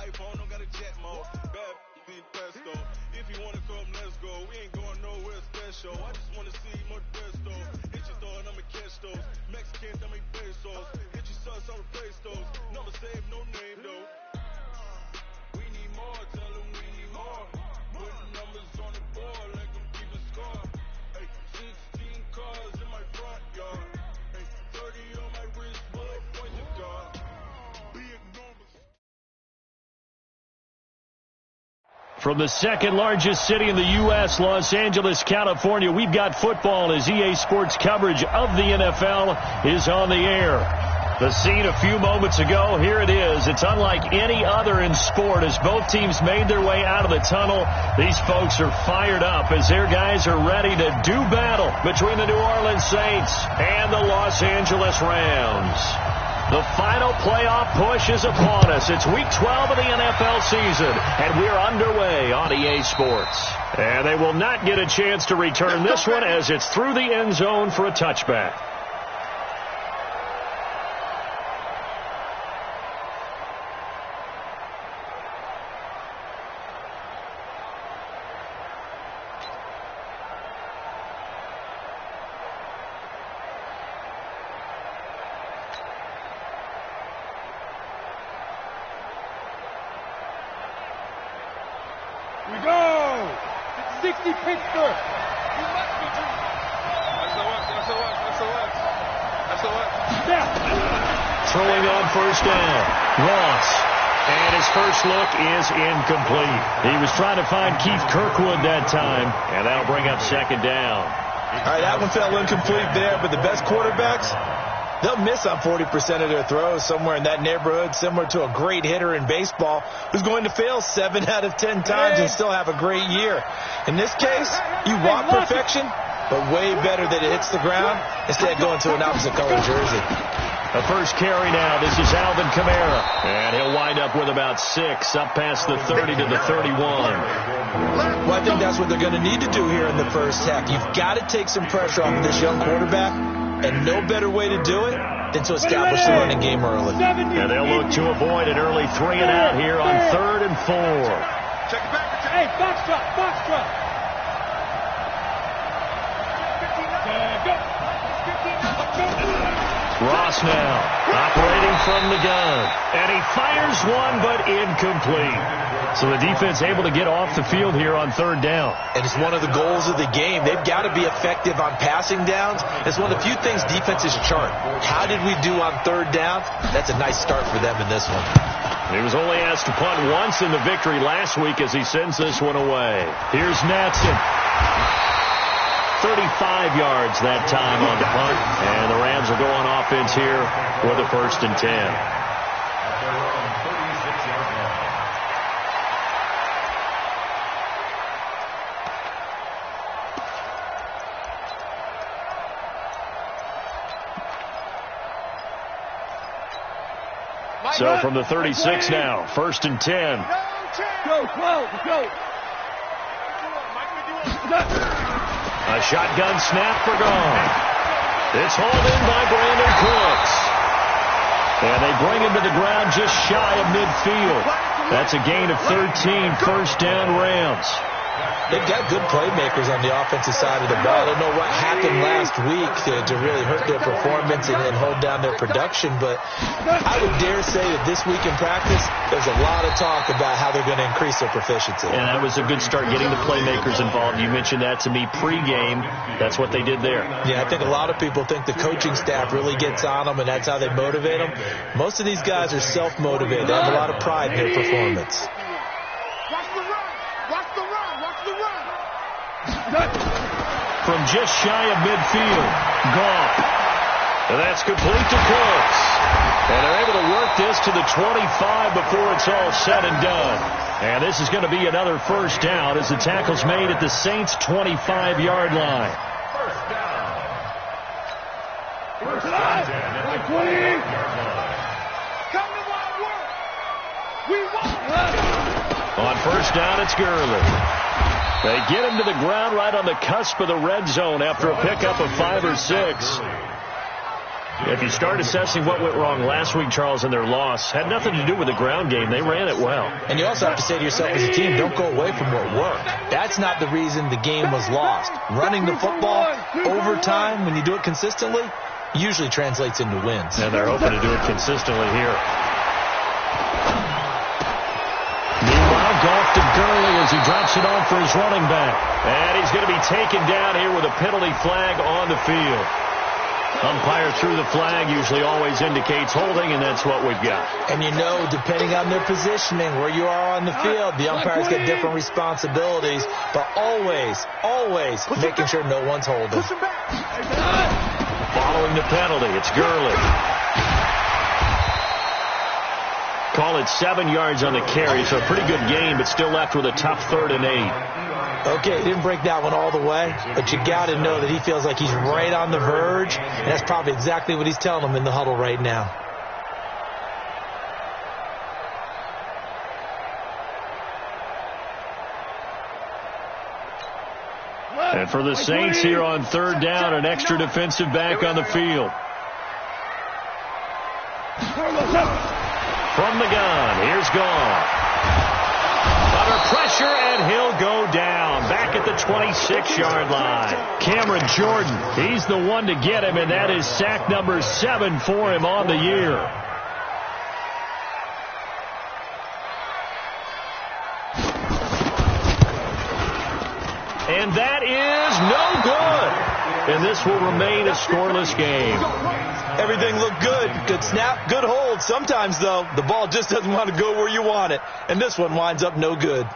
iPhone, don't got a jet mode. Bad be pesto. If you wanna come, let's go. We ain't going nowhere special. I just wanna see more desto. Hit your thought, I'ma catch those. Mexicans, I make pesos. Hit your sus, I'ma praise those. Never save no name though. We need more, tell them we need more. Putting numbers on the board, like them keep a score. Hey, 16 cars in my front yard. Hey, 30 on my wrist, bullet point the guard. Big numbers. From the second largest city in the U.S., Los Angeles, California, we've got football as EA Sports coverage of the NFL is on the air. The scene a few moments ago, here it is. It's unlike any other in sport as both teams made their way out of the tunnel. These folks are fired up as their guys are ready to do battle between the New Orleans Saints and the Los Angeles Rams. The final playoff push is upon us. It's week 12 of the NFL season, and we're underway on EA Sports. And they will not get a chance to return this one as it's through the end zone for a touchback. We go! 60 Pittsburgh! Throwing on first down. Ross. And his first look is incomplete. He was trying to find Keith Kirkwood that time, and that'll bring up second down. All right, that one fell incomplete there, but the best quarterbacks, they'll miss on 40% of their throws, somewhere in that neighborhood, similar to a great hitter in baseball who's going to fail 7 out of 10 times and still have a great year. In this case, you want perfection, but way better that it hits the ground instead of going to an opposite color jersey. The first carry now. This is Alvin Kamara. And he'll wind up with about 6 up past the 30 to the 31. Well, I think that's what they're going to need to do here in the first half. You've got to take some pressure off of this young quarterback, and no better way to do it than to establish the running game early. And they'll look to avoid an early 3 and out here on 3rd and 4. Check it back. Hey, box drop. Ross now, operating from the gun. And he fires one, but incomplete. So the defense able to get off the field here on 3rd down. And it's one of the goals of the game. They've got to be effective on passing downs. It's one of the few things defenses chart. How did we do on 3rd down? That's a nice start for them in this one. He was only asked to punt once in the victory last week as he sends this one away. Here's Natson. 35 yards that time on the punt, and the Rams will go on offense here with a 1st and 10. So from the 36 now, 1st and 10. Go. A shotgun snap for gone. It's hauled in by Brandon Cooks. And they bring him to the ground just shy of midfield. That's a gain of 13, 1st down Rams. They've got good playmakers on the offensive side of the ball. I don't know what happened last week to really hurt their performance and hold down their production, but I would dare say that this week in practice, there's a lot of talk about how they're going to increase their proficiency. And that was a good start getting the playmakers involved. You mentioned that to me pregame. That's what they did there. Yeah, I think a lot of people think the coaching staff really gets on them, and that's how they motivate them. Most of these guys are self-motivated. They have a lot of pride in their performance. From just shy of midfield, Goff. And that's complete to Cooks. And they're able to work this to the 25 before it's all said and done. And this is going to be another 1st down as the tackle's made at the Saints' 25-yard line. On 1st down, it's Gurley. They get him to the ground right on the cusp of the red zone after a pickup of 5 or 6. If you start assessing what went wrong last week, Charles, in their loss, had nothing to do with the ground game. They ran it well. And you also have to say to yourself as a team, don't go away from what worked. That's not the reason the game was lost. Running the football over time, when you do it consistently, usually translates into wins. And they're hoping to do it consistently here. Meanwhile, Goff to Gurley as he drops it off for his running back. And he's going to be taken down here with a penalty flag on the field. Umpire threw the flag, usually always indicates holding, and that's what we've got. And you know, depending on their positioning, where you are on the field, the umpires get different responsibilities, but always making sure no one's holding. Following the penalty, it's Gurley. Call it 7 yards on the carry, so a pretty good game, but still left with a tough 3rd and 8. Okay, he didn't break that one all the way, but you got to know that he feels like he's right on the verge, and that's probably exactly what he's telling them in the huddle right now. And for the Saints here on 3rd down, an extra defensive back on the field. From the gun, here's Goff. Under pressure, and he'll go down. Back at the 26-yard line. Cameron Jordan, he's the one to get him, and that is sack number 7 for him on the year. And that is no good. And this will remain a scoreless game. Everything looked good. Good snap, good hold. Sometimes, though, the ball just doesn't want to go where you want it. And this one winds up no good.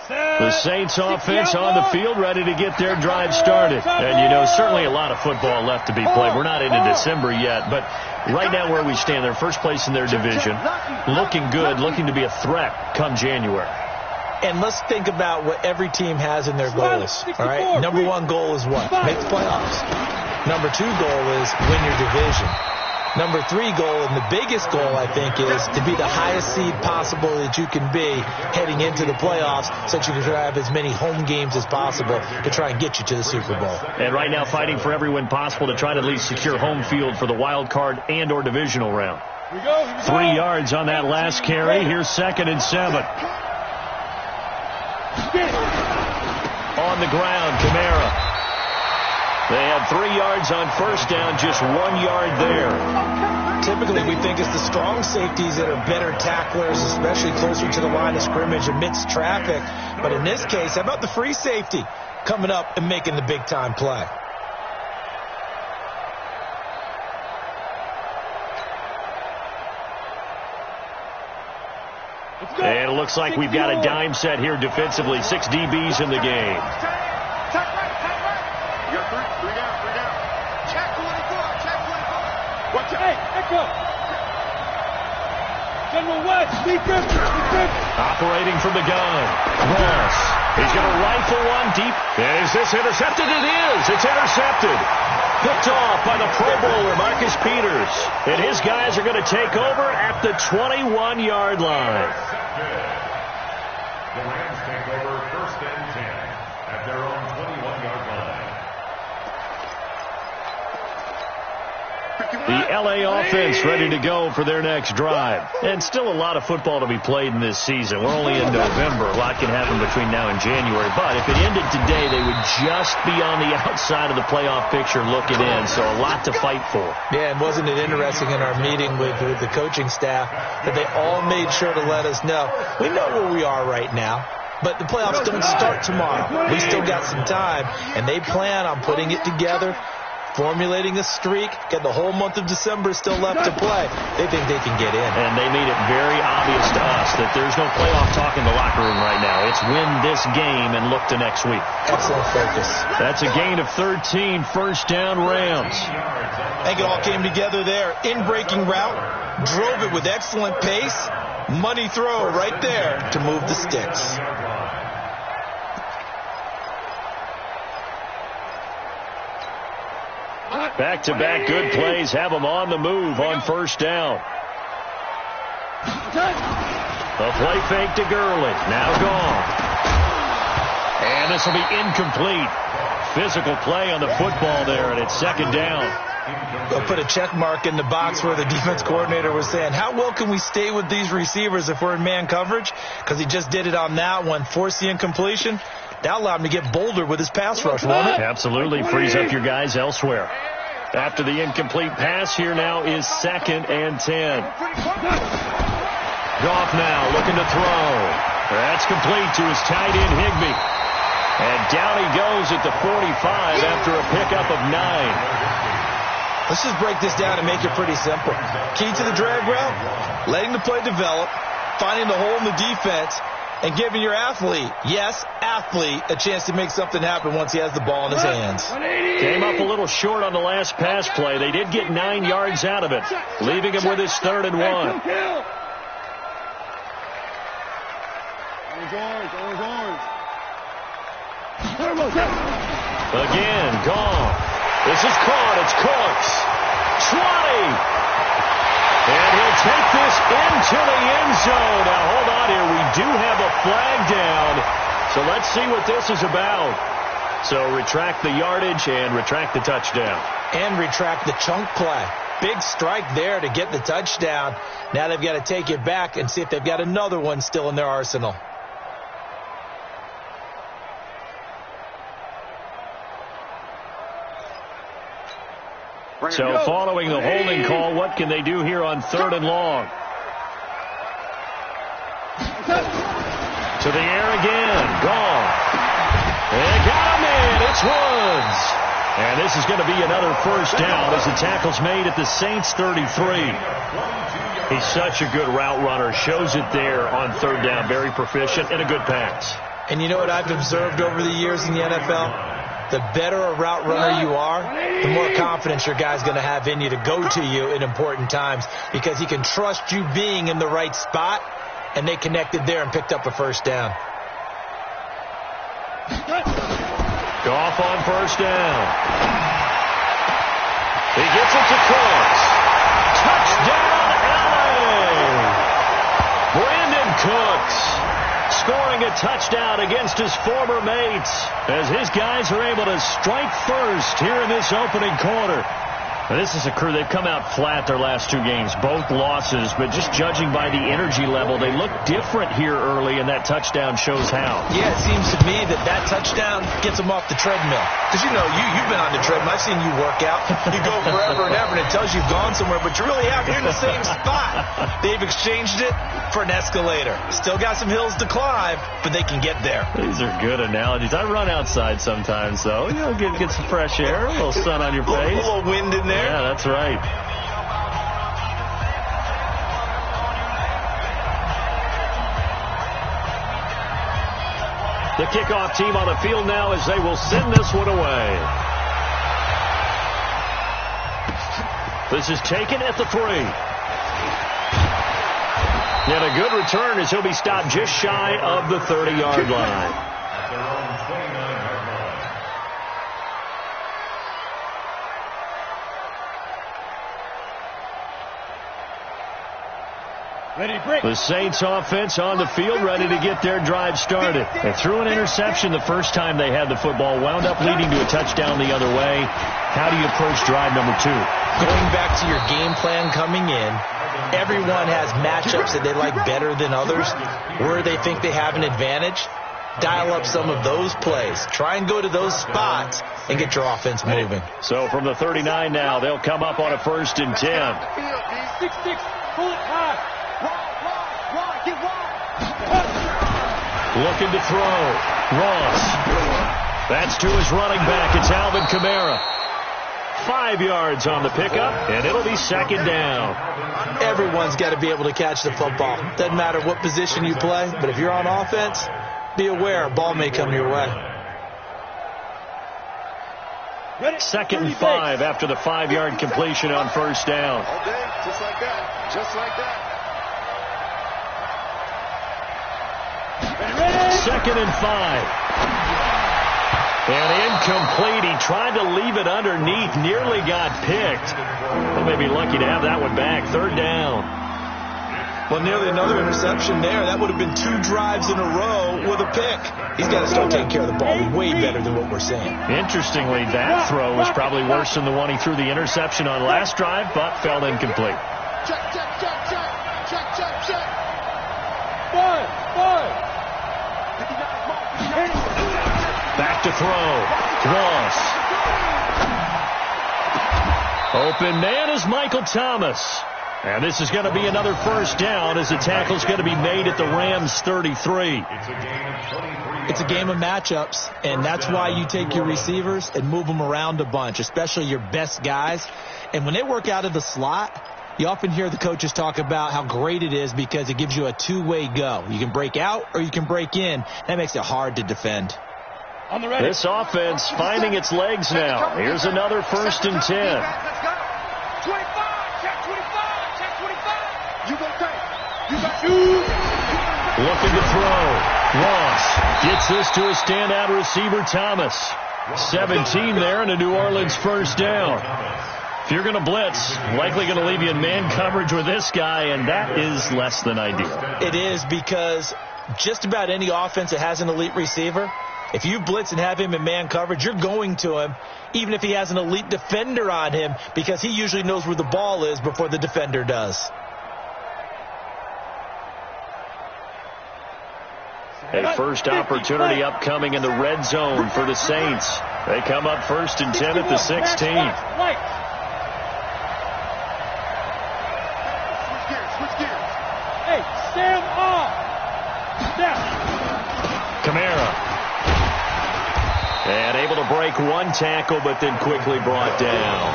The Saints offense on the field, ready to get their drive started. And, you know, certainly a lot of football left to be played. We're not into December yet, but right now where we stand, they're first place in their division. Looking good, looking to be a threat come January. And let's think about what every team has in their goals. All right, number 1 goal is what? Make the playoffs. Number 2 goal is win your division. Number 3 goal, and the biggest goal, I think, is to be the highest seed possible that you can be heading into the playoffs so that you can have as many home games as possible to try and get you to the Super Bowl. And right now fighting for every win possible to try to at least secure home field for the wild card and or divisional round. 3 yards on that last carry. Here's 2nd and 7. On the ground, Kamara. They had 3 yards on first down, just 1 yard there. Typically, we think it's the strong safeties that are better tacklers, especially closer to the line of scrimmage amidst traffic. But in this case, how about the free safety coming up and making the big-time play? And it looks like we've got a dime set here defensively. 6 DBs in the game. Operating from the gun. Ross. He's going to rifle one deep. Is this intercepted? It is. It's intercepted. Picked off by the Pro Bowler, Marcus Peters. And his guys are going to take over at the 21-yard line. The Rams take over 1st and 10 at their own 21-yard line. The LA offense ready to go for their next drive. And still a lot of football to be played in this season. We're only in November. A lot can happen between now and January. But if it ended today, they would just be on the outside of the playoff picture looking in. So a lot to fight for. Yeah, and wasn't it interesting in our meeting with the coaching staff that they all made sure to let us know, we know where we are right now. But the playoffs don't start tomorrow. We still got some time, and they plan on putting it together, formulating a streak, get the whole month of December still left to play. They think they can get in. And they made it very obvious to us that there's no playoff talk in the locker room right now. It's win this game and look to next week. Excellent focus. That's a gain of 13, 1st down Rams. I think it all came together there. In-breaking route, drove it with excellent pace. Money throw right there to move the sticks. Back-to-back good plays have them on the move on 1st down. A play fake to Gurley. Now gone. this will be incomplete. Physical play on the football there, and it's second down. They'll put a check mark in the box where the defense coordinator was saying, how well can we stay with these receivers if we're in man coverage? Because he just did it on that one, forced the incompletion. That allowed him to get bolder with his pass rush, won't it? Absolutely, frees up your guys elsewhere. After the incomplete pass, here now is 2nd and 10. Goff now looking to throw. That's complete to his tight end, Higbee. And down he goes at the 45 after a pickup of 9. Let's just break this down and make it pretty simple. Key to the drag route, letting the play develop, finding the hole in the defense, and giving your athlete, yes, athlete, a chance to make something happen once he has the ball in his hands. Came up a little short on the last pass play. They did get 9 yards out of it, leaving him with his 3rd and 1. Again, gone. This is caught. It's Cooks. 20. And he'll take this into the end zone. Now, hold on here. We do have a flag down. So let's see what this is about. So retract the yardage and retract the touchdown. And retract the chunk play. Big strike there to get the touchdown. Now they've got to take it back and see if they've got another one still in their arsenal. So following the holding call, what can they do here on 3rd and long? To the air again. Gone. They got him in. It's Woods. And this is going to be another first down as the tackle's made at the Saints 33. He's such a good route runner. Shows it there on 3rd down. Very proficient and a good pass. And you know what I've observed over the years in the NFL? The better a route runner you are, the more confidence your guy's going to have in you to go to you in important times because he can trust you being in the right spot, and they connected there and picked up a first down. Goff on first down. He gets it to Cooks. Touchdown, LA! Brandon Cooks scoring a touchdown against his former mates as his guys are able to strike first here in this opening quarter. Now, this is a crew. They've come out flat their last 2 games, both losses, but just judging by the energy level, they look different here early, and that touchdown shows how. Yeah, it seems to me that touchdown gets them off the treadmill. Because, you know, you've been on the treadmill. I've seen you work out. You go forever and ever, and it tells you've gone somewhere, but you really have. You're in the same spot. They've exchanged it for an escalator. Still got some hills to climb, but they can get there. These are good analogies. I run outside sometimes, though. You know, get some fresh air, a little sun on your face. A little wind in there. Yeah, that's right. The kickoff team on the field now as they will send this one away. This is taken at the 3. And a good return as he'll be stopped just shy of the 30-yard line. At their own 29-yard line. The Saints offense on the field ready to get their drive started. They threw an interception the first time they had the football, wound up leading to a touchdown the other way. How do you approach drive number 2? Going back to your game plan coming in, everyone has matchups that they like better than others, where they think they have an advantage. Dial up some of those plays. Try and go to those spots and get your offense moving. So from the 39 now, they'll come up on a 1st and 10. 6-6, pull it high. Looking to throw. Ross. That's to his running back. It's Alvin Kamara. 5 yards on the pickup, and it'll be 2nd down. Everyone's got to be able to catch the football. Doesn't matter what position you play, but if you're on offense, be aware a ball may come your way. 2nd and 5 after the 5-yard completion on 1st down. Okay, just like that. Just like that. 2nd and 5. And incomplete. He tried to leave it underneath. Nearly got picked. They may be lucky to have that one back. 3rd down. Well, nearly another interception there. That would have been 2 drives in a row with a pick. He's got to start taking care of the ball way better than what we're seeing. Interestingly, that throw was probably worse than the one he threw the interception on last drive, but fell incomplete. Check. Five. Back to throw. Ross. Open man is Michael Thomas. And this is going to be another first down as the tackle's going to be made at the Rams 33. It's a game of matchups, and that's why you take your receivers and move them around a bunch, especially your best guys. And when they work out of the slot, you often hear the coaches talk about how great it is because it gives you a two-way go. You can break out or you can break in. That makes it hard to defend. This offense finding its legs now. Here's another 1st and 10. Looking to throw. Ross gets this to a standout receiver, Thomas. 17 there and a New Orleans first down. If you're going to blitz, likely going to leave you in man coverage with this guy, and that is less than ideal. It is because just about any offense that has an elite receiver, if you blitz and have him in man coverage, you're going to him, even if he has an elite defender on him, because he usually knows where the ball is before the defender does. A first opportunity upcoming in the red zone for the Saints. They come up 1st and 10 at the 16. Hey, stand off. Kamara. And able to break 1 tackle, but then quickly brought down.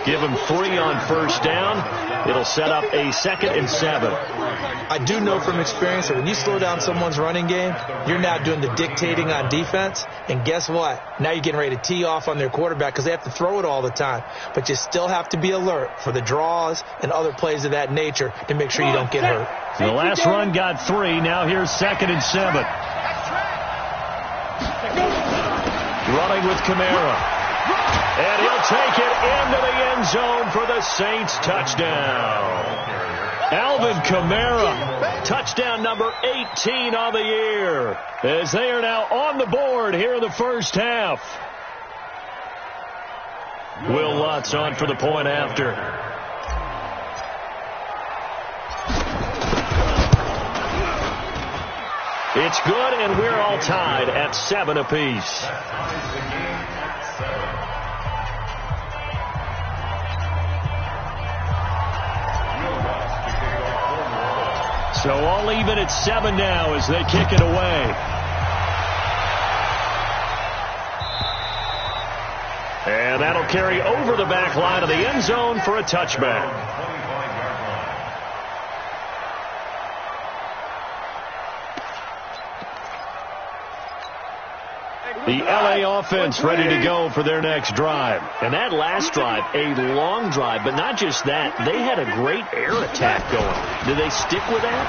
Give him 3 on first down. It'll set up a 2nd and 7. I do know from experience that when you slow down someone's running game, you're now doing the dictating on defense. And guess what? Now you're getting ready to tee off on their quarterback because they have to throw it all the time. But you still have to be alert for the draws and other plays of that nature to make sure you don't get hurt. The last run got 3. Now here's 2nd and 7. Running with Kamara. And he'll take it into the end zone for the Saints touchdown. Alvin Kamara, touchdown number 18 on the year, as they are now on the board here in the first half. Will Lutz on for the point after. It's good, and we're all tied at 7 apiece. So all even at 7 now as they kick it away. And that'll carry over the back line of the end zone for a touchback. The LA offense ready to go for their next drive. And that last drive, a long drive, but not just that. They had a great air attack going. Do they stick with that?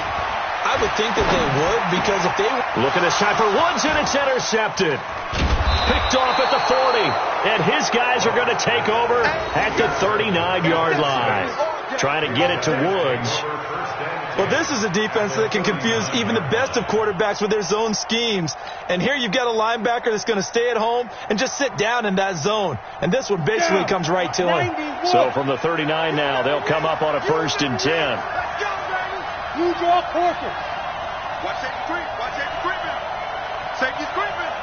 I would think that they would, because if they... Looking this time for Woods, and it's intercepted. Picked off at the 40. And his guys are going to take over at the 39-yard line. Trying to get it to Woods. Well, this is a defense that can confuse even the best of quarterbacks with their zone schemes. And here you've got a linebacker that's going to stay at home and just sit down in that zone. And this one basically comes right to him. So from the 39 now, they'll come up on a 1st and 10. You draw quarter. Watch safety creep. Watch safety creeping. Safety's creeping.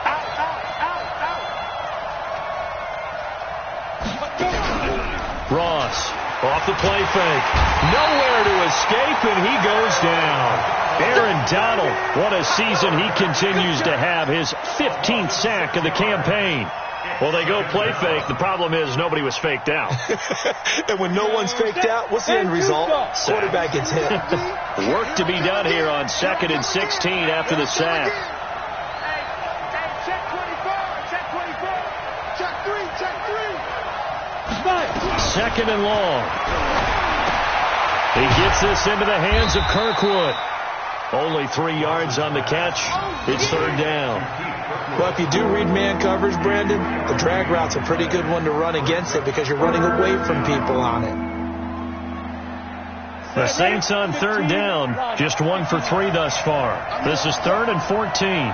Out. Ross off the play fake. Nowhere to escape, and he goes down. Aaron Donald, what a season he continues to have. His 15th sack of the campaign. Well, they go play fake. The problem is nobody was faked out. And when no one's faked out, what's the end result? Quarterback gets hit. Work to be done here on 2nd and 16 after the sack. Check 24. Check 3. 2nd and long. He gets this into the hands of Kirkwood. Only 3 yards on the catch. It's 3rd down. Well, if you do read man coverage, Brandon, the drag route's a pretty good one to run against it because you're running away from people on it. The Saints on third down, just 1 for 3 thus far. This is 3rd and 14.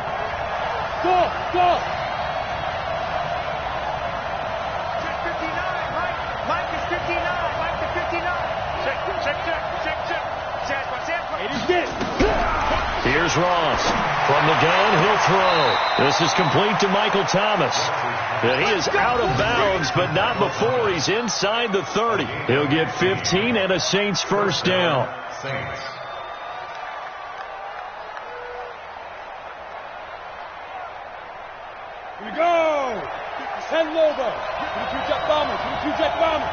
Go! Check 59, Mike is 59, Mike to 59. Check. It is this. Here's Ross. From the gun, he'll throw. This is complete to Michael Thomas. And he is out of bounds, but not before he's inside the 30. He'll get 15 and a Saints first down. Saints. Here we go. Send Lobo. 22 jet bomber. 22 jet bomber.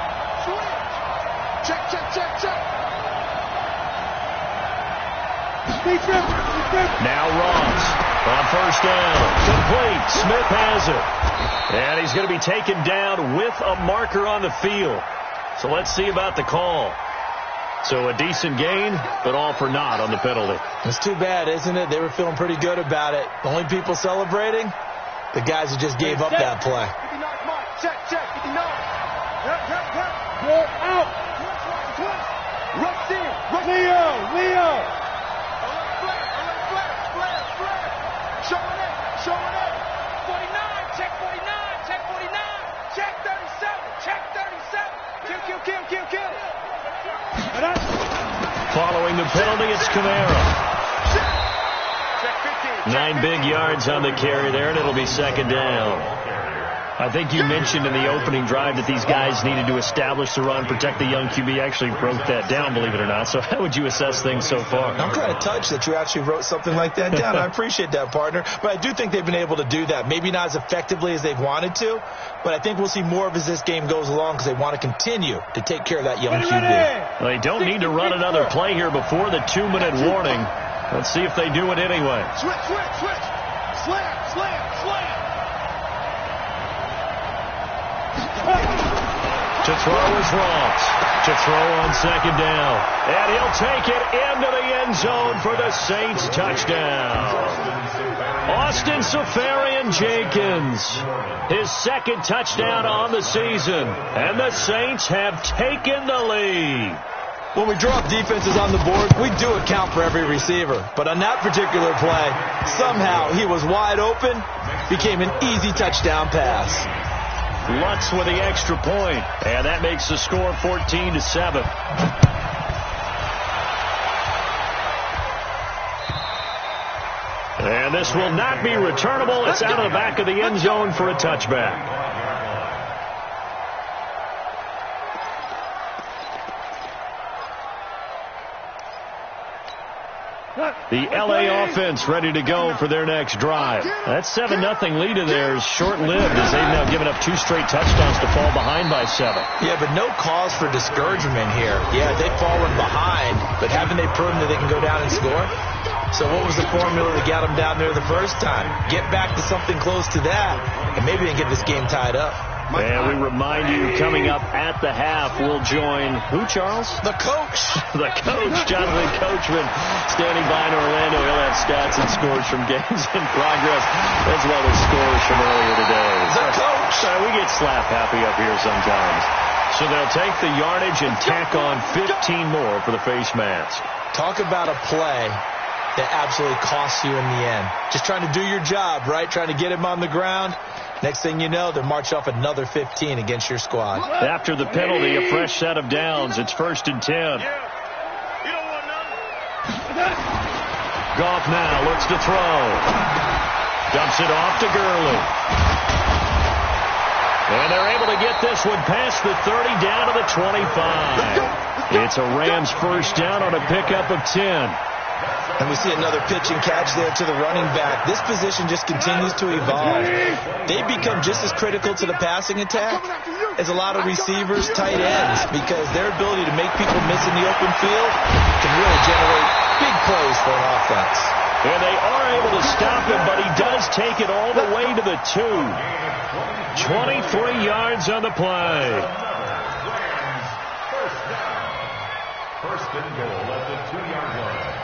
Check. Now Ross on first down. Complete. Smith has it. And he's going to be taken down with a marker on the field. So let's see about the call. So a decent gain, but all for naught on the penalty. It's too bad, isn't it? They were feeling pretty good about it. The only people celebrating, the guys who just gave up that play. 59, Mike. Check. 59. Go out. Rush in. Leo. Flare. Showing it. 49. Check 49. Check 37. Check 37. Kill. Following the penalty, it's Kamara. Check 15. 9 big yards on the carry there, and it'll be second down. I think you mentioned in the opening drive that these guys needed to establish the run, protect the young QB. Actually broke that down, believe it or not. So how would you assess things so far? I'm kind of touched that you actually wrote something like that down. I appreciate that, partner. But I do think they've been able to do that. Maybe not as effectively as they've wanted to, but I think we'll see more of as this game goes along because they want to continue to take care of that young QB. They don't need to run another play here before the 2-minute warning. Let's see if they do it anyway. Switch. Slam. To throw is Ross. To throw on second down. And he'll take it into the end zone for the Saints touchdown. Austin Safarian-Jenkins. His second touchdown on the season. And the Saints have taken the lead. When we draw up defenses on the board, we do account for every receiver. But on that particular play, somehow he was wide open, became an easy touchdown pass. Lutz with the extra point, and that makes the score 14-7. And this will not be returnable. It's out of the back of the end zone for a touchback. The L.A. offense ready to go for their next drive. That 7-0 lead of theirs short-lived as they've now given up 2 straight touchdowns to fall behind by 7. Yeah, but no cause for discouragement here. Yeah, they've fallen behind, but haven't they proven that they can go down and score? So what was the formula that got them down there the first time? Get back to something close to that, and maybe they can get this game tied up. And we remind you, coming up at the half, we'll join who, Charles? The coach. The coach, Jonathan Coachman, standing by in Orlando. He'll have stats and scores from games in progress, as well as scores from earlier today. The coach. We get slap happy up here sometimes. So they'll take the yardage and tack on 15 more for the face mask. Talk about a play that absolutely costs you in the end. Just trying to do your job, right? Trying to get him on the ground. Next thing you know, they'll march off another 15 against your squad. After the penalty, a fresh set of downs. It's 1st and 10. Goff now looks to throw. Dumps it off to Gurley. And they're able to get this one past the 30 down to the 25. It's a Rams first down on a pickup of 10. And we see another pitch and catch there to the running back. This position just continues to evolve. They become just as critical to the passing attack as a lot of receivers, tight ends, because their ability to make people miss in the open field can really generate big plays for an offense. And they are able to stop him, but he does take it all the way to the 2. 23 yards on the play. First and goal at the 2-yard line.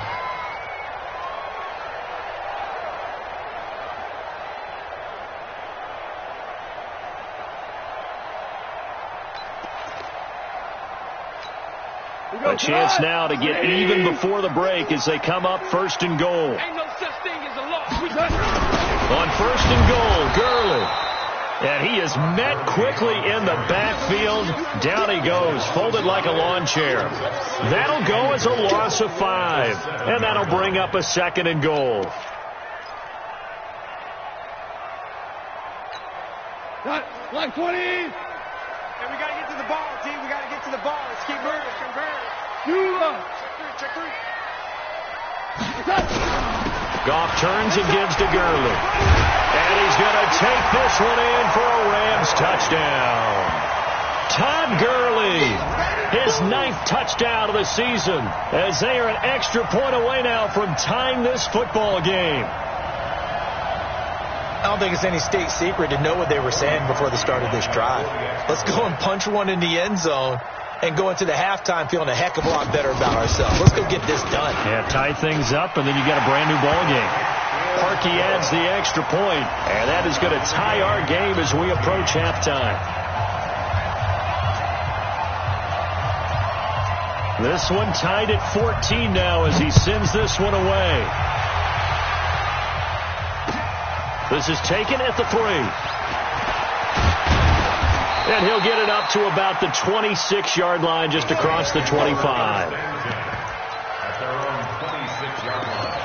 A chance now to get even before the break as they come up first and goal. Ain't no such thing as a loss. On first and goal, Gurley. And he is met quickly in the backfield. Down he goes, folded like a lawn chair. That'll go as a loss of 5. And that'll bring up a second and goal. Like 20. And we got to get to the ball, team. We got to get to the ball. Let's keep moving. Convert. Check three. Goff turns and gives to Gurley. And he's going to take this one in for a Rams touchdown. Todd Gurley, his 9th touchdown of the season, as they are an extra point away now from tying this football game. I don't think it's any state secret to know what they were saying before the start of this drive. Let's go and punch one in the end zone and go into the halftime feeling a heck of a lot better about ourselves. Let's go get this done. Yeah, tie things up, and then you get a brand new ball game. Parkey adds the extra point, and that is going to tie our game as we approach halftime. This one tied at 14 now as he sends this one away. This is taken at the 3. And he'll get it up to about the 26-yard line, just across the 25. At their own 26-yard line.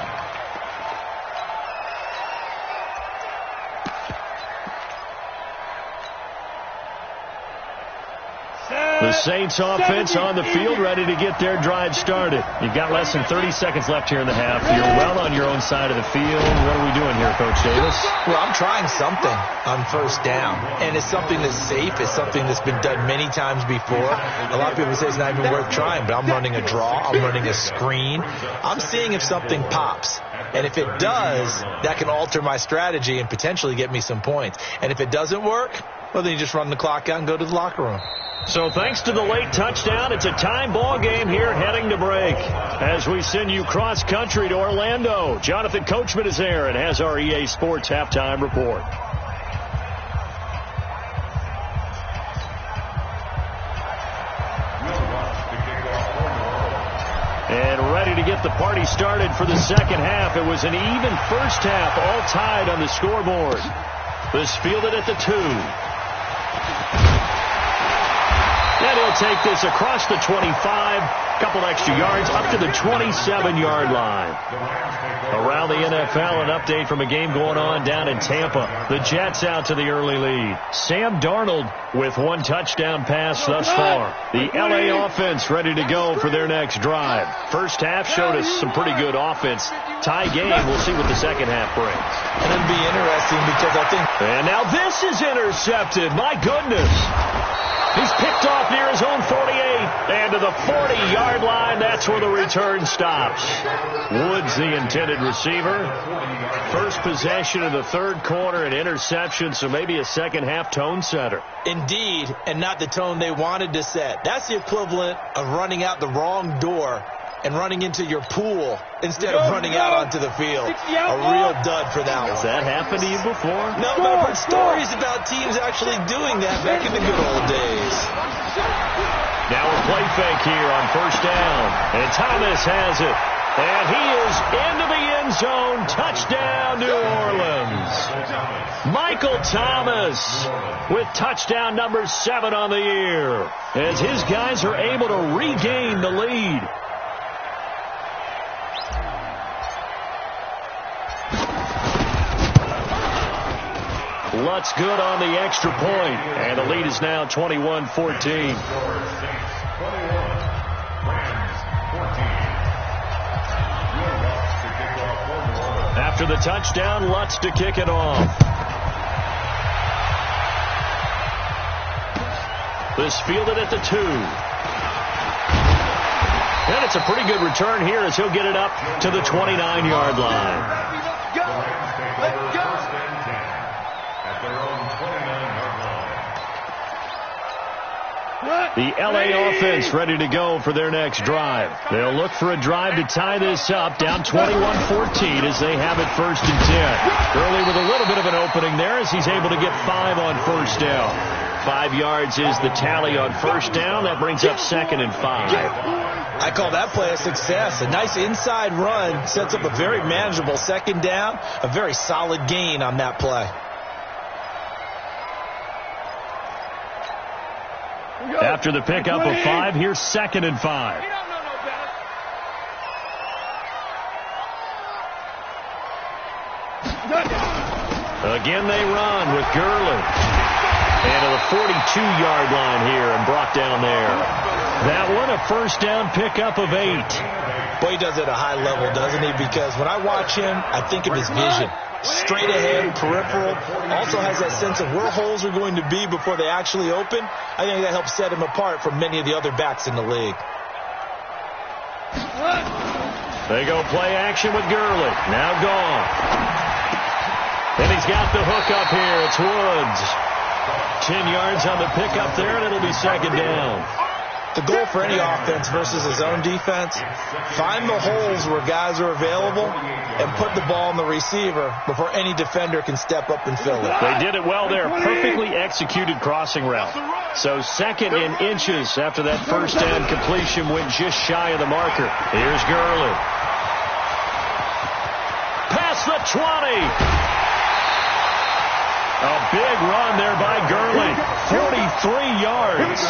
The Saints offense on the field, ready to get their drive started. You've got less than 30 seconds left here in the half. You're well on your own side of the field. What are we doing here, Coach Davis? Well, I'm trying something on first down, and it's something that's safe. It's something that's been done many times before. A lot of people say it's not even worth trying, but I'm running a draw. I'm running a screen. I'm seeing if something pops. And if it does, that can alter my strategy and potentially get me some points. And if it doesn't work, well, then you just run the clock out and go to the locker room. So thanks to the late touchdown, it's a time ball game here heading to break. As we send you cross country to Orlando, Jonathan Coachman is there and has our EA Sports halftime report. And ready to get the party started for the second half. It was an even first half, all tied on the scoreboard. This fielded at the 2. And he'll take this across the 25, couple extra yards, up to the 27-yard line. Around the NFL, an update from a game going on down in Tampa. The Jets out to the early lead. Sam Darnold with 1 touchdown pass thus far. The LA offense ready to go for their next drive. First half showed us some pretty good offense. Tie game, we'll see what the second half brings. And it'll be interesting because I think... And now this is intercepted. My goodness. He's picked off near his own 48, and to the 40-yard line, that's where the return stops. Woods, the intended receiver. First possession of the third quarter, an interception, so maybe a second-half tone setter. Indeed, and not the tone they wanted to set. That's the equivalent of running out the wrong door and running into your pool instead of running out onto the field. A real dud for that one. Has that happened to you before? No, but I've heard stories about teams actually doing that back in the good old days. Now a play fake here on first down. And Thomas has it. And he is into the end zone. Touchdown, New Orleans. Michael Thomas with touchdown number 7 on the year, as his guys are able to regain the lead. Lutz good on the extra point, and the lead is now 21-14. After the touchdown, Lutz to kick it off. This fielded at the 2. And it's a pretty good return here as he'll get it up to the 29-yard line. Let's go. The LA offense ready to go for their next drive. They'll look for a drive to tie this up, down 21-14 as they have it first and 10. Early with a little bit of an opening there as he's able to get 5 on first down. 5 yards is the tally on first down. That brings up second and 5. I call that play a success. A nice inside run sets up a very manageable second down, a very solid gain on that play. After the pickup of 5, here's 2nd and 5. Again they run with Gurley. And to the 42-yard line here and brought down there. That one a first down pickup of 8. Boy, he does it at a high level, doesn't he? Because when I watch him, I think of his vision. Straight ahead, peripheral. Also has that sense of where holes are going to be before they actually open. I think that helps set him apart from many of the other backs in the league. They go play action with Gurley. Now gone. And he's got the hook up here. It's Woods. 10 yards on the pickup there, and it'll be 2nd down. The goal for any offense versus his own defense, find the holes where guys are available and put the ball in the receiver before any defender can step up and fill it. They did it well there. Perfectly executed crossing route. So 2nd and inches after that first down completion went just shy of the marker. Here's Gurley. Past the 20. A big run there by Gurley. 43 yards.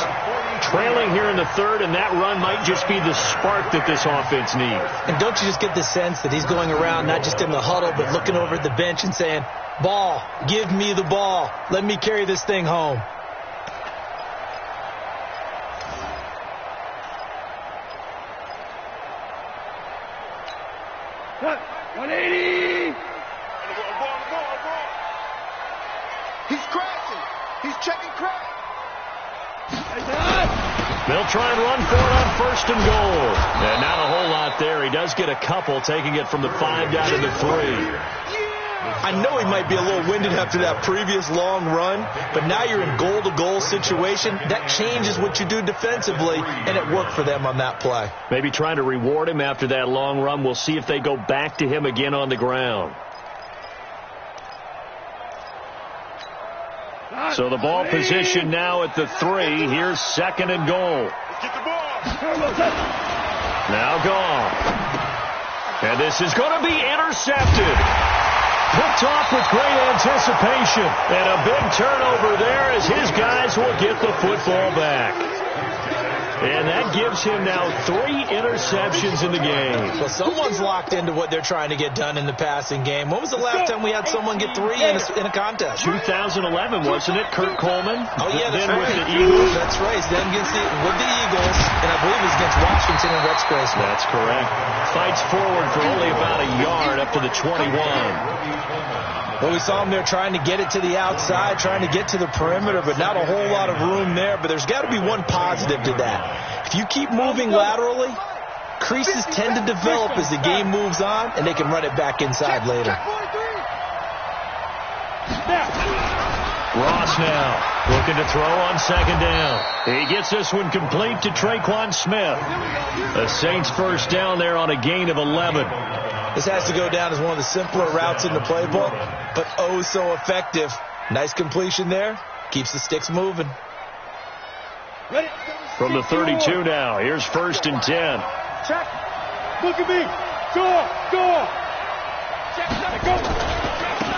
Trailing here in the 3rd, and that run might just be the spark that this offense needs. And don't you just get the sense that he's going around not just in the huddle, but looking over at the bench and saying, ball, give me the ball. Let me carry this thing home. Cut. 180. He's crashing. He's checking crack. They'll try and run for it on 1st and goal. And not a whole lot there. He does get a couple, taking it from the 5 down to the 3. I know he might be a little winded after that previous long run, but now you're in goal-to-goal situation. That changes what you do defensively, and it worked for them on that play. Maybe trying to reward him after that long run. We'll see if they go back to him again on the ground. So the ball position now at the 3. Here's 2nd and goal. Get the ball. Now gone. And this is going to be intercepted. Picked off with great anticipation. And a big turnover there as his guys will get the football back. And that gives him now 3 interceptions in the game. Well, someone's locked into what they're trying to get done in the passing game. When was the last time we had someone get 3 in a contest? 2011, wasn't it? Kurt Coleman? Oh, yeah, that's then right. With the Eagles. That's right. Then with the Eagles, and I believe it was against Washington and Rex Grace. That's correct. Fights forward for only about a yard up to the 21. Well, we saw him there trying to get it to the outside, trying to get to the perimeter, but not a whole lot of room there. But there's got to be one positive to that. If you keep moving laterally, creases tend to develop as the game moves on, and they can run it back inside later. Ross now looking to throw on 2nd down. He gets this one complete to Traquan Smith. The Saints first down there on a gain of 11. This has to go down as one of the simpler routes in the playbook, but oh so effective. Nice completion there. Keeps the sticks moving. From the 32 now, here's 1st and 10. Check. Look at me. Door. Check. Go.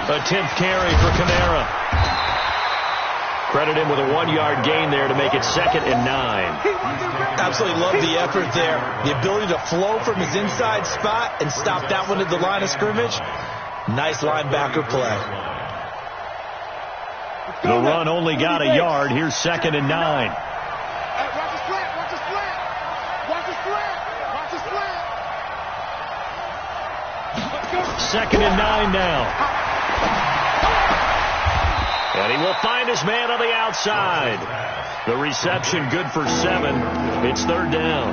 A 10th carry for Kamara. Credit him with a 1-yard gain there to make it 2nd and 9. Absolutely love the effort there. The ability to flow from his inside spot and stop that one at the line of scrimmage. Nice linebacker play. The run only got a yard. Here's 2nd and 9. Watch the slant. Watch the slant. 2nd and 9 now. And he will find his man on the outside. The reception good for 7. It's 3rd down.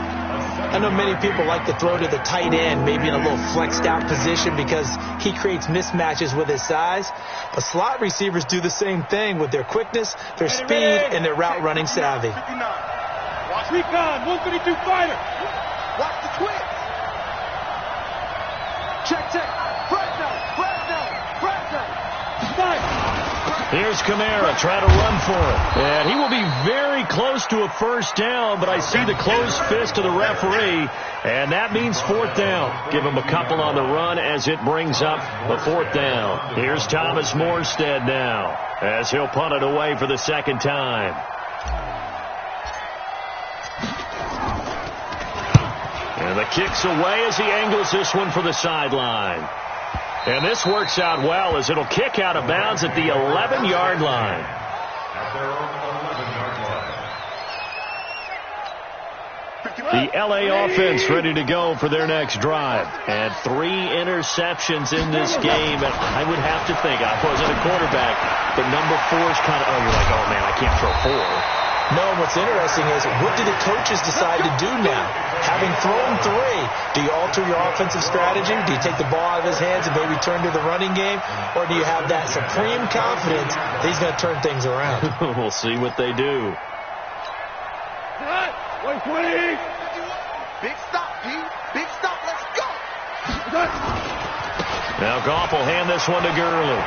I know many people like to throw to the tight end, maybe in a little flexed out position because he creates mismatches with his size. But slot receivers do the same thing with their quickness, their speed, and their route running savvy. Watch recon, 152 fighter. Watch the twitch. Check. Press down. Nice. Here's Kamara trying to run for it. And he will be very close to a first down, but I see the closed fist of the referee, and that means fourth down. Give him a couple on the run as it brings up a fourth down. Here's Thomas Morstead now as he'll punt it away for the second time. And the kick's away as he angles this one for the sideline. And this works out well as it'll kick out of bounds at the 11-yard line. At their own 11-yard line. The L.A. offense ready to go for their next drive. And 3 interceptions in this game. And I would have to think, I wasn't a quarterback, but number 4 is kind of, you're like, oh, man, I can't throw 4. No, what's interesting is, what do the coaches decide to do now? Having thrown 3, do you alter your offensive strategy? Do you take the ball out of his hands and maybe turn to the running game? Or do you have that supreme confidence that he's going to turn things around? We'll see what they do. 120. Big stop, P. Big stop. Let's go. Now Goff will hand this one to Gurley.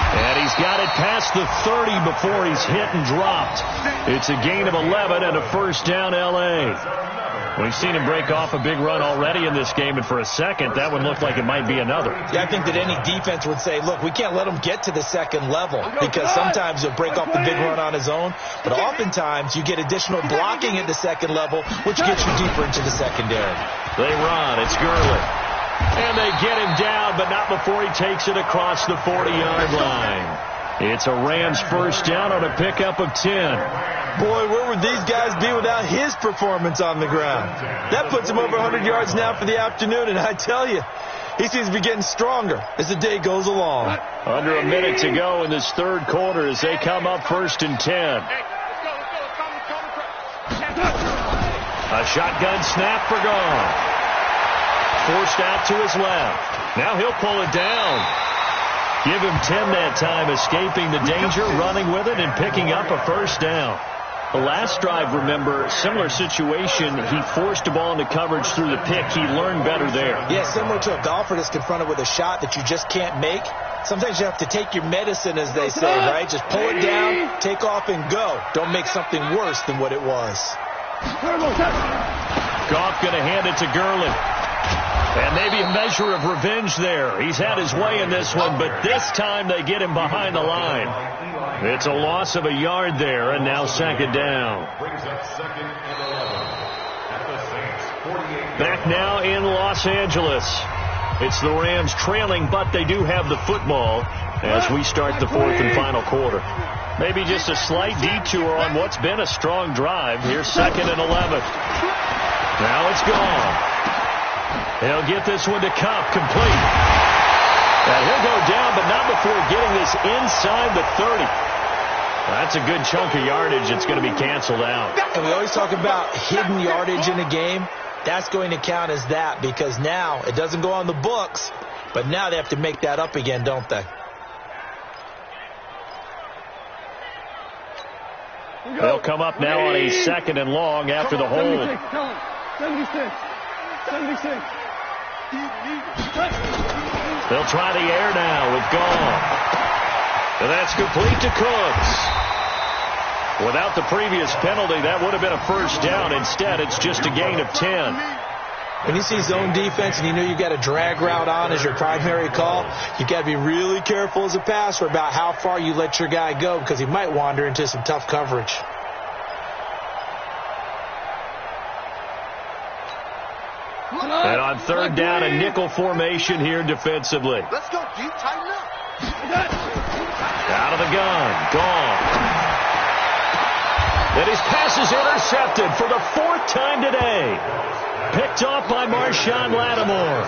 And he's got it past the 30 before he's hit and dropped. It's a gain of 11 and a first down L.A. We've seen him break off a big run already in this game, and for a second, that one looked like it might be another. Yeah, I think that any defense would say, look, we can't let him get to the second level, because sometimes he'll break off the big run on his own, but oftentimes you get additional blocking at the second level, which gets you deeper into the secondary. They run. It's Gurley. And they get him down, but not before he takes it across the 40-yard line. It's a Rams first down on a pickup of 10. Boy, where would these guys be without his performance on the ground? That puts him over 100 yards now for the afternoon, and I tell you, he seems to be getting stronger as the day goes along. Under a minute to go in this third quarter as they come up first and 10. A shotgun snap for Goff. Forced out to his left. Now he'll pull it down. Give him 10 that time, escaping the danger, running with it, and picking up a first down. The last drive, remember, similar situation. He forced the ball into coverage through the pick. He learned better there. Yeah, similar to a golfer that's confronted with a shot that you just can't make. Sometimes you have to take your medicine, as they say, right? Just pull it down, take off, and go. Don't make something worse than what it was. Goff going to hand it to Gurley. And maybe a measure of revenge there. He's had his way in this one, but this time they get him behind the line. It's a loss of a yard there, and now second down. Brings up second and 11 at the Saints' 48. Back now in Los Angeles. It's the Rams trailing, but they do have the football as we start the fourth and final quarter. Maybe just a slight detour on what's been a strong drive. Here's second and 11. Now it's gone. He'll get this one to Cup, complete. Now he'll go down, but not before getting this inside the 30. That's a good chunk of yardage. It's going to be canceled out. And we always talk about hidden yardage in a game. That's going to count as that, because now it doesn't go on the books, but now they have to make that up again, don't they? They'll come up now on a second and long after the hold. 76. They'll try the air now with Goff. And that's complete to Cooks. Without the previous penalty, that would have been a first down. Instead, it's just a gain of 10. When you see zone defense and you know you've got a drag route on as your primary call, you've got to be really careful as a passer about how far you let your guy go, because he might wander into some tough coverage. And on third down, a nickel formation here defensively. Let's go, G. Tighten up. Out of the gun. Gone. And his pass is intercepted for the fourth time today. Picked off by Marshawn Lattimore.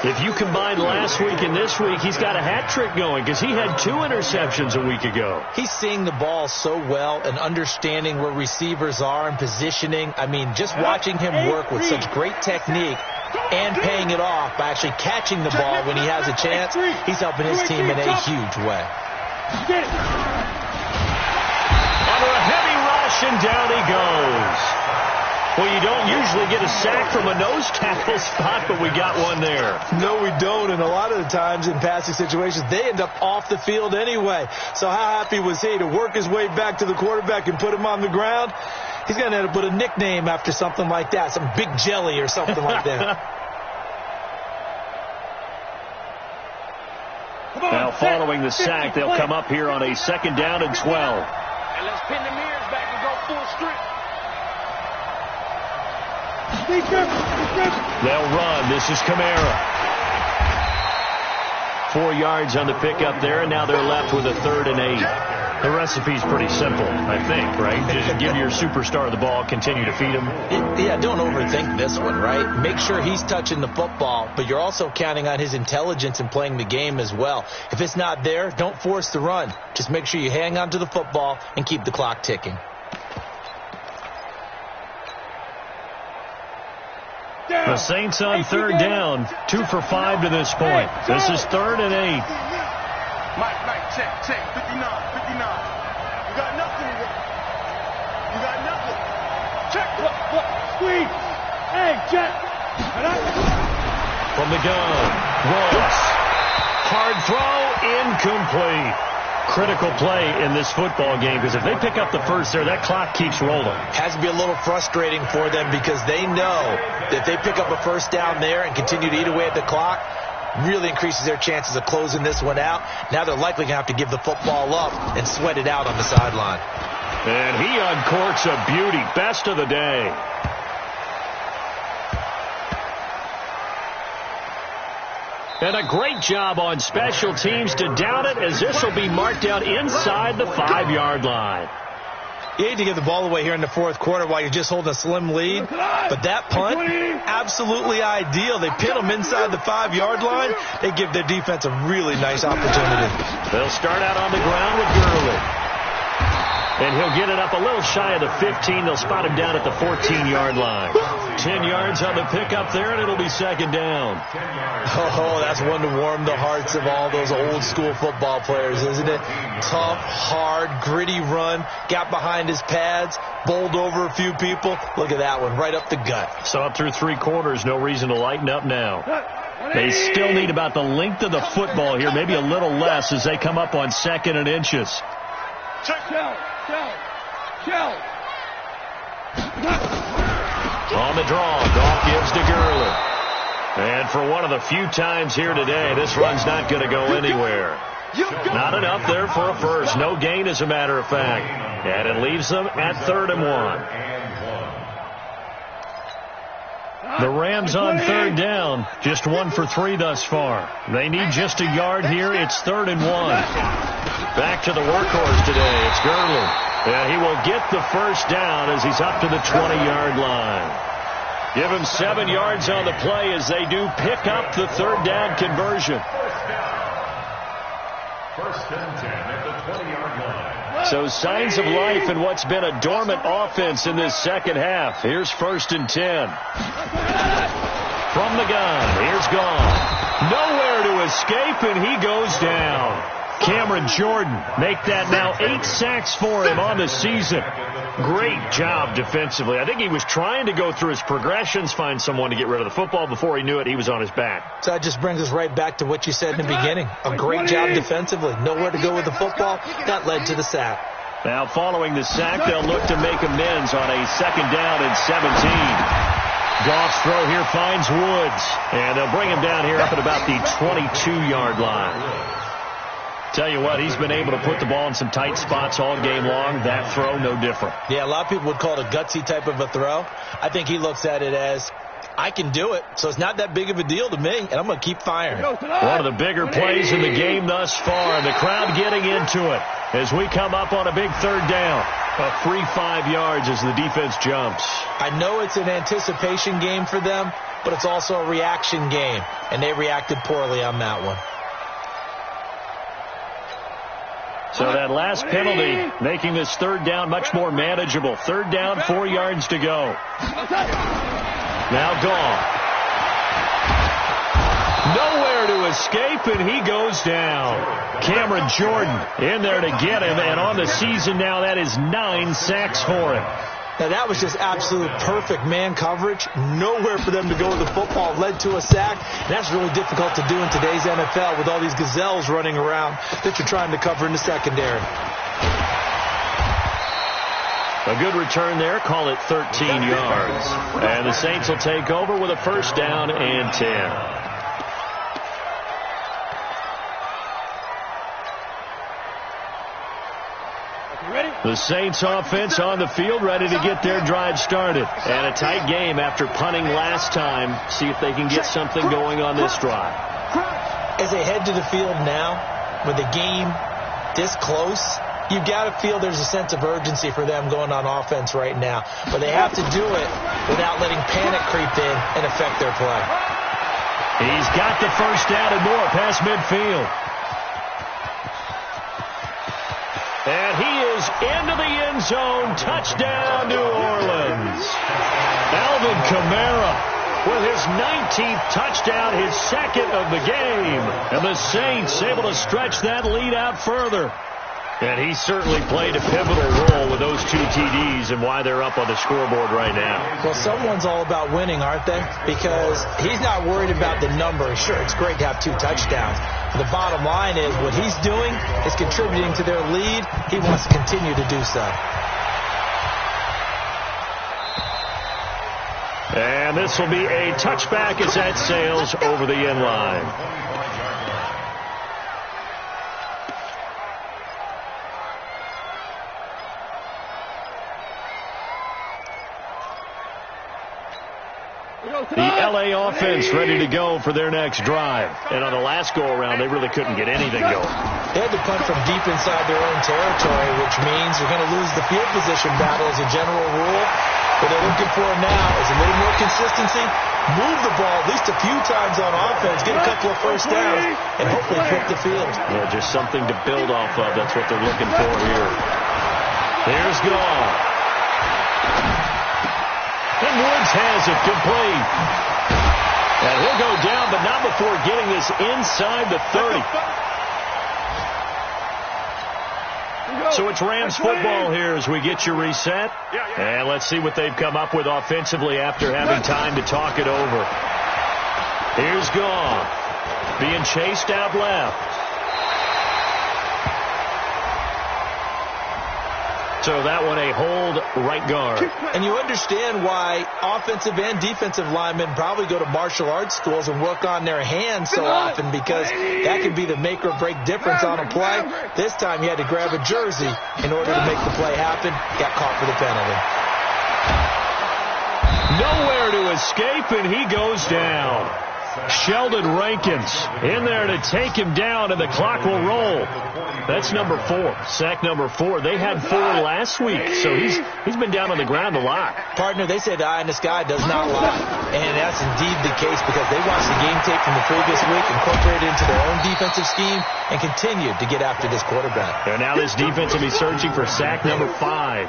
If you combine last week and this week, he's got a hat trick going because he had 2 interceptions a week ago. He's seeing the ball so well and understanding where receivers are and positioning. I mean, just watching him work with such great technique and paying it off by actually catching the ball when he has a chance, he's helping his team in a huge way. Under a heavy rush, and down he goes. Well, you don't usually get a sack from a nose tackle spot, but we got one there. No, we don't, and a lot of the times in passing situations, they end up off the field anyway. So how happy was he to work his way back to the quarterback and put him on the ground? He's going to end up with a nickname after something like that, some Big Jelly or something like that. Now, following the sack, they'll come up here on a 2nd down and 12. And let's pin the mirrors back and go full strip. They'll run. This is Kamara. 4 yards on the pickup there, and now they're left with a 3rd and 8. The recipe's pretty simple, I think, right? Just give your superstar the ball, continue to feed him. Yeah, don't overthink this one, right? Make sure he's touching the football, but you're also counting on his intelligence in playing the game as well. If it's not there, don't force the run. Just make sure you hang on to the football and keep the clock ticking. The Saints on 3rd down, 2 for 5 to this point. This is 3rd and 8. Mike, check, 59. You got nothing. You got nothing. Check, look, squeeze. Hey, check. From the gun, Ross. Hard throw, incomplete. Critical play in this football game, because if they pick up the first there, that clock keeps rolling. Has to be a little frustrating for them because they know that if they pick up a first down there and continue to eat away at the clock, really increases their chances of closing this one out. Now they're likely going to have to give the football up and sweat it out on the sideline. And he uncorks a beauty. Best of the day. And a great job on special teams to down it, as this will be marked out inside the 5-yard line. You hate to give the ball away here in the 4th quarter while you're just holding a slim lead, but that punt, absolutely ideal. They pin them inside the 5-yard line. They give their defense a really nice opportunity. They'll start out on the ground with Gurley. And he'll get it up a little shy of the 15. They'll spot him down at the 14-yard line. 10 yards on the pickup there, and it'll be 2nd down. Oh, that's one to warm the hearts of all those old-school football players, isn't it? Tough, hard, gritty run. Got behind his pads, bowled over a few people. Look at that one, right up the gut. Saw it through 3 quarters. No reason to lighten up now. They still need about the length of the football here, maybe a little less, as they come up on 2nd and inches. On the draw, Goff gives to Gurley. And for one of the few times here today, this run's not going to go anywhere. Not enough there for a first. No gain, as a matter of fact. And it leaves them at 3rd and 1. The Rams on 3rd down, just 1 for 3 thus far. They need just a yard here. It's 3rd and 1. Back to the workhorse today. It's Gurley. And he will get the first down as he's up to the 20-yard line. Give him 7 yards on the play as they do pick up the 3rd down conversion. First and 10 at the 20-yard line. So signs of life in what's been a dormant offense in this 2nd half. Here's 1st and 10. From the gun, here's Goff. Nowhere to escape, and he goes down. Cameron Jordan make that now 8 sacks for him on the season. Great job defensively. I think he was trying to go through his progressions, find someone to get rid of the football. Before he knew it, he was on his back. So that just brings us right back to what you said in the beginning. A great job defensively. Nowhere to go with the football. That led to the sack. Now following the sack, they'll look to make amends on a 2nd down and 17. Goff's throw here finds Woods. And they'll bring him down here up at about the 22-yard line. Tell you what, he's been able to put the ball in some tight spots all game long. That throw, no different. Yeah, a lot of people would call it a gutsy type of a throw. I think he looks at it as, I can do it, so it's not that big of a deal to me, and I'm going to keep firing. One of the bigger plays in the game thus far, and the crowd getting into it as we come up on a big 3rd down. A free 5 yards as the defense jumps. I know it's an anticipation game for them, but it's also a reaction game, and they reacted poorly on that one. So that last penalty making this 3rd down much more manageable. 3rd down, 4 yards to go. Now Goff. Nowhere to escape, and he goes down. Cameron Jordan in there to get him, and on the season now, that is 9 sacks for him. Now, that was just absolute perfect man coverage. Nowhere for them to go with the football. Led to a sack. And that's really difficult to do in today's NFL with all these gazelles running around that you're trying to cover in the secondary. A good return there. Call it 13 yards. And the Saints will take over with a first down and 10. The Saints offense on the field, ready to get their drive started. And a tight game after punting last time. See if they can get something going on this drive. As they head to the field now, with the game this close, you've got to feel there's a sense of urgency for them going on offense right now. But they have to do it without letting panic creep in and affect their play. He's got the first down and more past midfield. And he is into the end zone. Touchdown, New Orleans. Alvin Kamara with his 19th touchdown, his second of the game. And the Saints able to stretch that lead out further. And he certainly played a pivotal role with those two TDs and why they're up on the scoreboard right now. Well, someone's all about winning, aren't they? Because he's not worried about the number. Sure, it's great to have 2 touchdowns. But the bottom line is what he's doing is contributing to their lead. He wants to continue to do so. And this will be a touchback as that sails over the end line. The LA offense ready to go for their next drive. And on the last go-around, they really couldn't get anything going. They had to punt from deep inside their own territory, which means you're going to lose the field position battle as a general rule. What they're looking for now is a little more consistency, move the ball at least a few times on offense, get a couple of first downs, and hopefully flip the field. Yeah, just something to build off of. That's what they're looking for here. Here's Goff. And Woods has it complete. And he'll go down, but not before getting this inside the 30. So it's Rams football here as we get you reset. And let's see what they've come up with offensively after having time to talk it over. Here's Goff being chased out left. So that one a hold right guard. And you understand why offensive and defensive linemen probably go to martial arts schools and work on their hands so often, because that can be the make or break difference on a play. This time you had to grab a jersey in order to make the play happen. Got caught for the penalty. Nowhere to escape, and he goes down. Sheldon Rankins in there to take him down, and the clock will roll. That's number 4, sack number 4. They had 4 last week, so he's been down on the ground a lot. Partner, they say the eye in the sky does not lie, and that's indeed the case because they watched the game tape from the previous week, incorporated it into their own defensive scheme, and continued to get after this quarterback. And now this defense will be searching for sack number 5.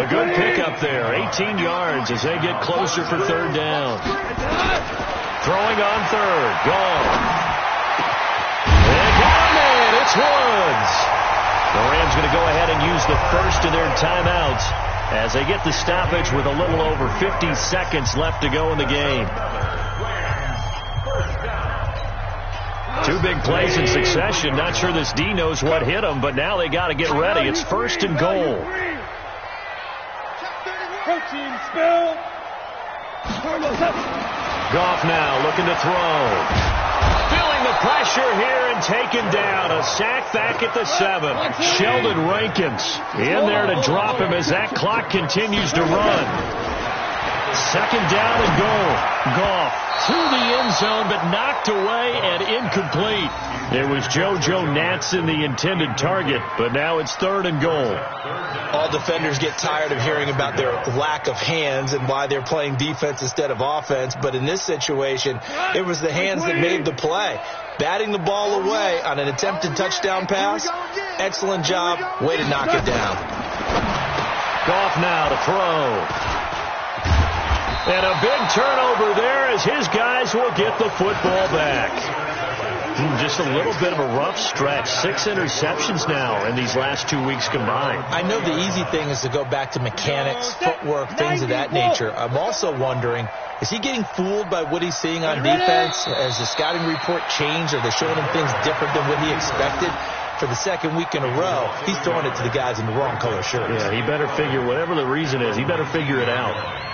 A good pickup there, 18 yards as they get closer for third down. Throwing on third. Gone. They got him in. It's Woods. The Rams going to go ahead and use the first of their timeouts as they get the stoppage with a little over 50 seconds left to go in the game. 2 big plays in succession. Not sure this D knows what hit them, but now they got to get ready. It's first and goal. Protein spill. Goff now looking to throw. Feeling the pressure here and taken down. A sack back at the 7. Sheldon Rankins in there to drop him as that clock continues to run. Second down and goal. Goff to the end zone, but knocked away and incomplete. It was JoJo Natson, the intended target, but now it's third and goal. All defenders get tired of hearing about their lack of hands and why they're playing defense instead of offense, but in this situation, it was the hands that made the play. Batting the ball away on an attempted touchdown pass, excellent job, way to knock it down. Goff now to throw. And a big turnover there as his guys will get the football back. Just a little bit of a rough stretch. 6 interceptions now in these last 2 weeks combined. I know the easy thing is to go back to mechanics, footwork, things of that nature. I'm also wondering, is he getting fooled by what he's seeing on defense? Has the scouting report changed? Are they showing him things different than what he expected? For the second week in a row, he's throwing it to the guys in the wrong color shirts. Yeah, he better figure, whatever the reason is, he better figure it out.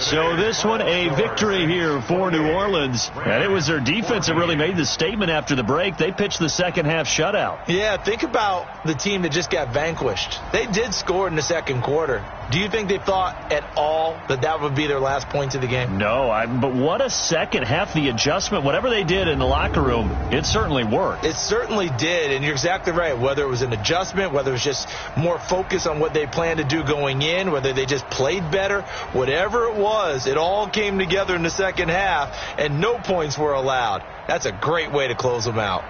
So this one, a victory here for New Orleans. And it was their defense that really made the statement after the break. They pitched the second half shutout. Yeah, think about the team that just got vanquished. They did score in the second quarter. Do you think they thought at all that that would be their last points of the game? No, but what a second half. The adjustment, whatever they did in the locker room, it certainly worked. It certainly did, and you're exactly right. Whether it was an adjustment, whether it was just more focus on what they planned to do going in, whether they just played better, whatever it was, it all came together in the second half, and no points were allowed. That's a great way to close them out.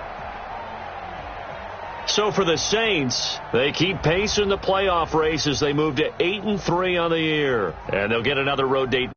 So for the Saints, they keep pace in the playoff race as they move to 8-3 on the year. And they'll get another road date